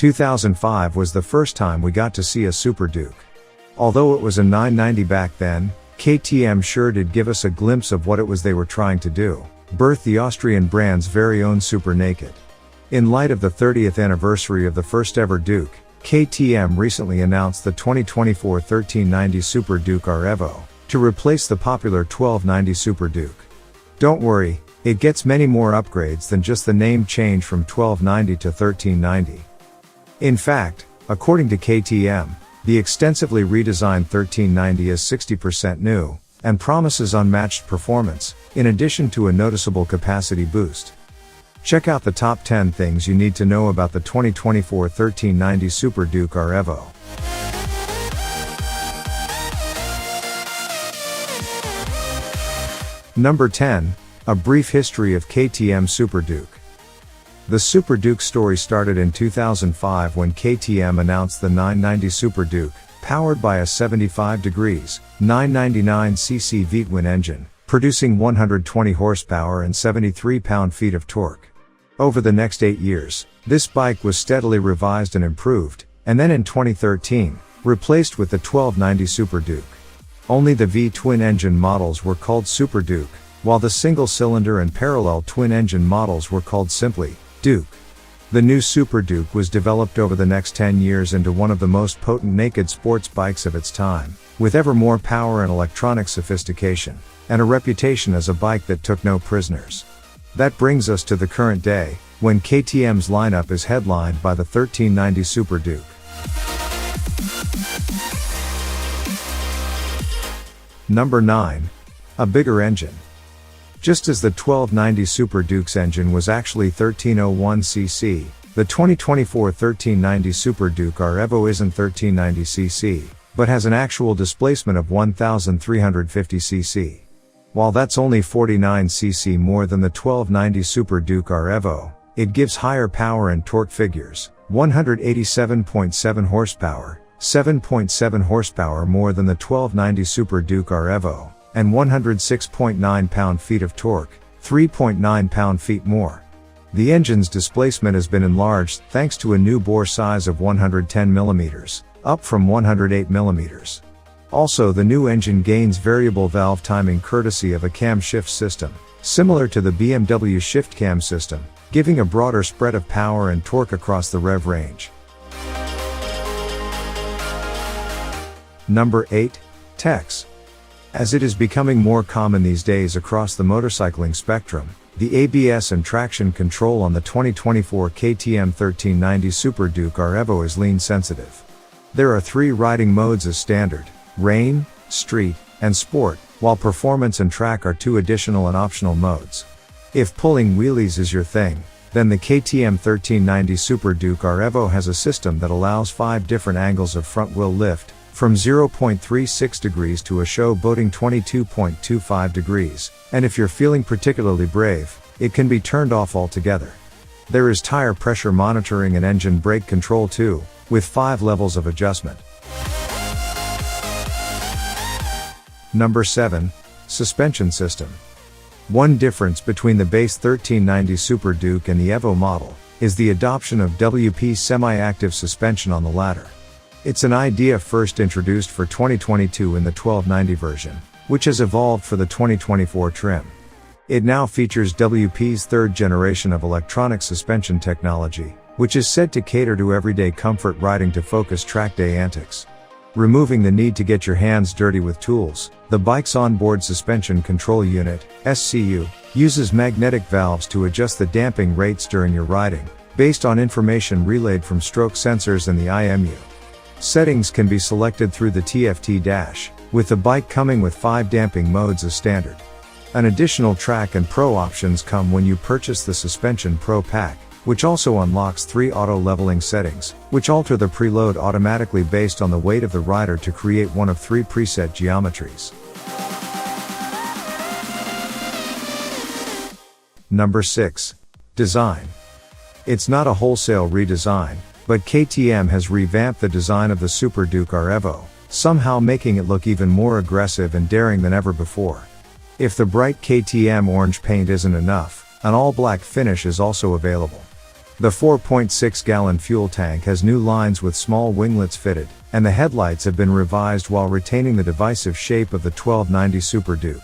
2005 was the first time we got to see a Super Duke. Although it was a 990 back then, KTM sure did give us a glimpse of what it was they were trying to do: birth the Austrian brand's very own Super Naked. In light of the 30th anniversary of the first ever Duke, KTM recently announced the 2024 1390 Super Duke R EVO, to replace the popular 1290 Super Duke. Don't worry, it gets many more upgrades than just the name change from 1290 to 1390. In fact, according to KTM, the extensively redesigned 1390 is 60% new, and promises unmatched performance, in addition to a noticeable capacity boost. Check out the top 10 things you need to know about the 2024 1390 Super Duke R EVO. Number 10. A brief history of KTM Super Duke. The Super Duke story started in 2005 when KTM announced the 990 Super Duke, powered by a 75 degrees, 999cc V-twin engine, producing 120 horsepower and 73 pound-feet of torque. Over the next 8 years, this bike was steadily revised and improved, and then in 2013, replaced with the 1290 Super Duke. Only the V-twin engine models were called Super Duke, while the single-cylinder and parallel twin-engine models were called simply Duke. The new Super Duke was developed over the next 10 years into one of the most potent naked sports bikes of its time, with ever more power and electronic sophistication, and a reputation as a bike that took no prisoners. That brings us to the current day, when KTM's lineup is headlined by the 1390 Super Duke. Number 9. A bigger engine. Just as the 1290 Super Duke's engine was actually 1301cc, the 2024 1390 Super Duke R EVO isn't 1390cc, but has an actual displacement of 1350cc. While that's only 49cc more than the 1290 Super Duke R EVO, it gives higher power and torque figures: 187.7 horsepower, 7.7 horsepower more than the 1290 Super Duke R EVO, and 106.9 pound-feet of torque, 3.9 pound-feet more. The engine's displacement has been enlarged thanks to a new bore size of 110 mm, up from 108 mm. Also, the new engine gains variable valve timing courtesy of a camshaft system, similar to the BMW shift cam system, giving a broader spread of power and torque across the rev range. Number 8. Techs. As it is becoming more common these days across the motorcycling spectrum, the ABS and traction control on the 2024 KTM 1390 Super Duke R EVO is lean sensitive. There are 3 riding modes as standard: rain, street, and sport, while performance and track are 2 additional and optional modes. If pulling wheelies is your thing, then the KTM 1390 Super Duke R EVO has a system that allows 5 different angles of front wheel lift, from 0.36 degrees to a show-boating 22.25 degrees, and if you're feeling particularly brave, it can be turned off altogether. There is tire pressure monitoring and engine brake control too, with 5 levels of adjustment. Number 7. Suspension system. One difference between the base 1390 Super Duke and the EVO model is the adoption of WP semi-active suspension on the latter. It's an idea first introduced for 2022 in the 1290 version, which has evolved for the 2024 trim. It now features WP's 3rd generation of electronic suspension technology, which is said to cater to everyday comfort riding to focus track day antics. Removing the need to get your hands dirty with tools, the bike's onboard suspension control unit, SCU, uses magnetic valves to adjust the damping rates during your riding, based on information relayed from stroke sensors and the IMU. Settings can be selected through the TFT dash, with the bike coming with 5 damping modes as standard. An additional Track and Pro options come when you purchase the Suspension Pro pack, which also unlocks 3 auto-leveling settings, which alter the preload automatically based on the weight of the rider to create one of 3 preset geometries. Number 6. Design. It's not a wholesale redesign, but KTM has revamped the design of the Super Duke R EVO, somehow making it look even more aggressive and daring than ever before. If the bright KTM orange paint isn't enough, an all-black finish is also available. The 4.6-gallon fuel tank has new lines with small winglets fitted, and the headlights have been revised while retaining the divisive shape of the 1290 Super Duke.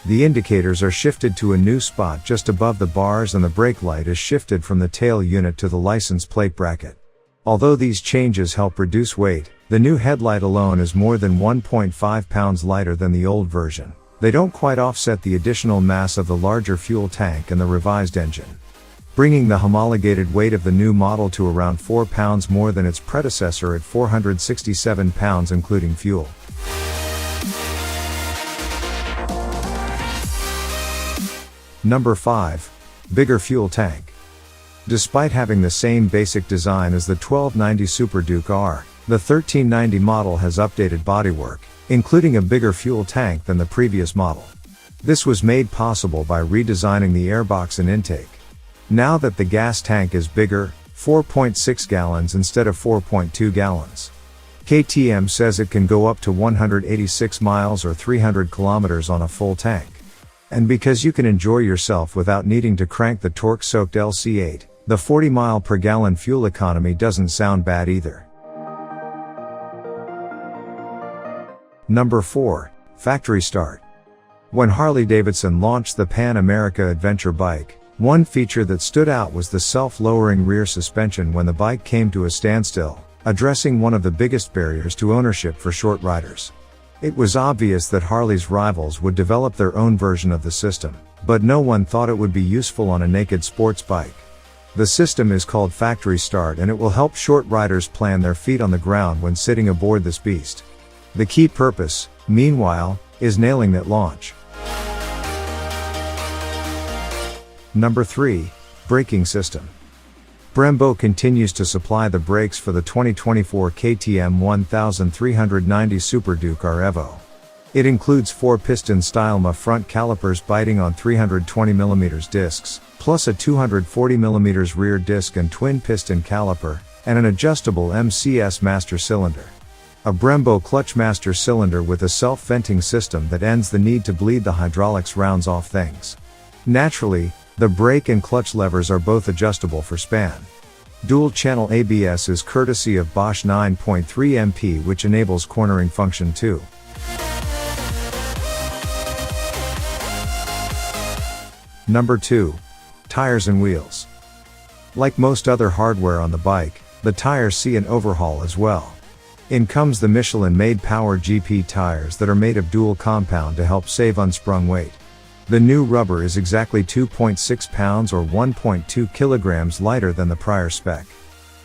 The indicators are shifted to a new spot just above the bars, and the brake light is shifted from the tail unit to the license plate bracket. Although these changes help reduce weight, the new headlight alone is more than 1.5 pounds lighter than the old version. They don't quite offset the additional mass of the larger fuel tank and the revised engine, bringing the homologated weight of the new model to around 4 pounds more than its predecessor at 467 pounds including fuel. Number 5. Bigger fuel tank. Despite having the same basic design as the 1290 Super Duke R, the 1390 model has updated bodywork, including a bigger fuel tank than the previous model. This was made possible by redesigning the airbox and intake. Now that the gas tank is bigger, 4.6 gallons instead of 4.2 gallons. KTM says it can go up to 186 miles or 300 kilometers on a full tank. And because you can enjoy yourself without needing to crank the torque-soaked LC8, the 40 mile per gallon fuel economy doesn't sound bad either. Number 4. Factory start. When Harley-Davidson launched the Pan America Adventure bike, one feature that stood out was the self-lowering rear suspension when the bike came to a standstill, addressing one of the biggest barriers to ownership for short riders. It was obvious that Harley's rivals would develop their own version of the system, but no one thought it would be useful on a naked sports bike. The system is called Factory Start, and it will help short riders plan their feet on the ground when sitting aboard this beast. The key purpose, meanwhile, is nailing that launch. Number 3. Braking system. Brembo continues to supply the brakes for the 2024 KTM 1390 Super Duke R EVO. It includes 4-piston Stylema front calipers biting on 320mm discs, plus a 240mm rear disc and twin-piston caliper, and an adjustable MCS master cylinder. A Brembo clutch master cylinder with a self-venting system that ends the need to bleed the hydraulics rounds off things. Naturally, the brake and clutch levers are both adjustable for span. Dual-channel ABS is courtesy of Bosch 9.3 MP, which enables cornering function too. Number 2. Tires and wheels. Like most other hardware on the bike, the tires see an overhaul as well. In comes the Michelin-made Power GP tires that are made of dual compound to help save unsprung weight. The new rubber is exactly 2.6 pounds or 1.2 kilograms lighter than the prior spec.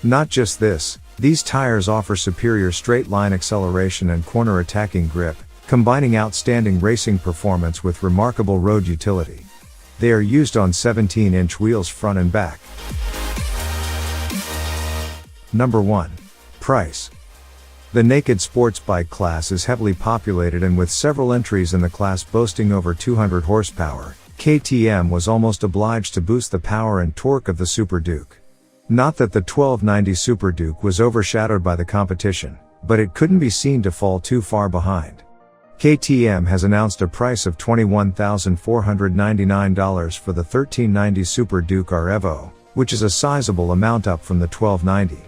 Not just this, these tires offer superior straight-line acceleration and corner-attacking grip, combining outstanding racing performance with remarkable road utility. They are used on 17-inch wheels front and back. Number 1. Price. The naked sports bike class is heavily populated, and with several entries in the class boasting over 200 horsepower, KTM was almost obliged to boost the power and torque of the Super Duke. Not that the 1290 Super Duke was overshadowed by the competition, but it couldn't be seen to fall too far behind. KTM has announced a price of $21,499 for the 1390 Super Duke R EVO, which is a sizable amount up from the 1290.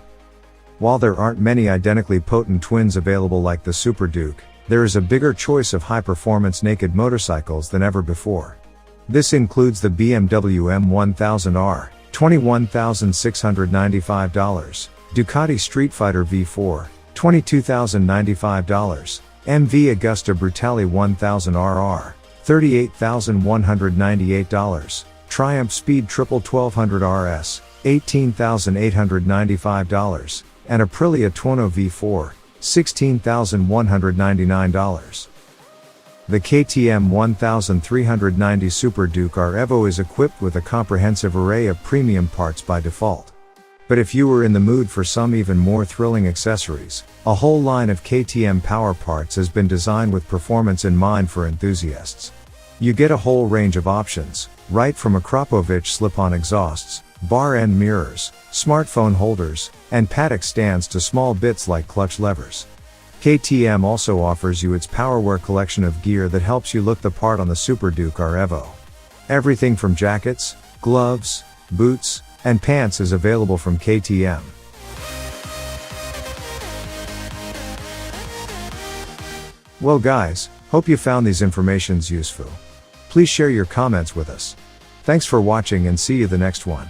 While there aren't many identically potent twins available like the Super Duke, there is a bigger choice of high-performance naked motorcycles than ever before. This includes the BMW M1000R, $21,695, Ducati Street Fighter V4, $22,095, MV Agusta Brutale 1000RR, $38,198, Triumph Speed Triple 1200 RS, $18,895, and Aprilia Tuono V4, $16,199. The KTM 1390 Super Duke R EVO is equipped with a comprehensive array of premium parts by default. But if you were in the mood for some even more thrilling accessories, a whole line of KTM power parts has been designed with performance in mind for enthusiasts. You get a whole range of options, right from Akrapovic slip-on exhausts, bar-end mirrors, smartphone holders, and paddock stands to small bits like clutch levers. KTM also offers you its PowerWear collection of gear that helps you look the part on the Super Duke R EVO. Everything from jackets, gloves, boots, and pants is available from KTM. Well guys, hope you found these informations useful. Please share your comments with us. Thanks for watching and see you the next one.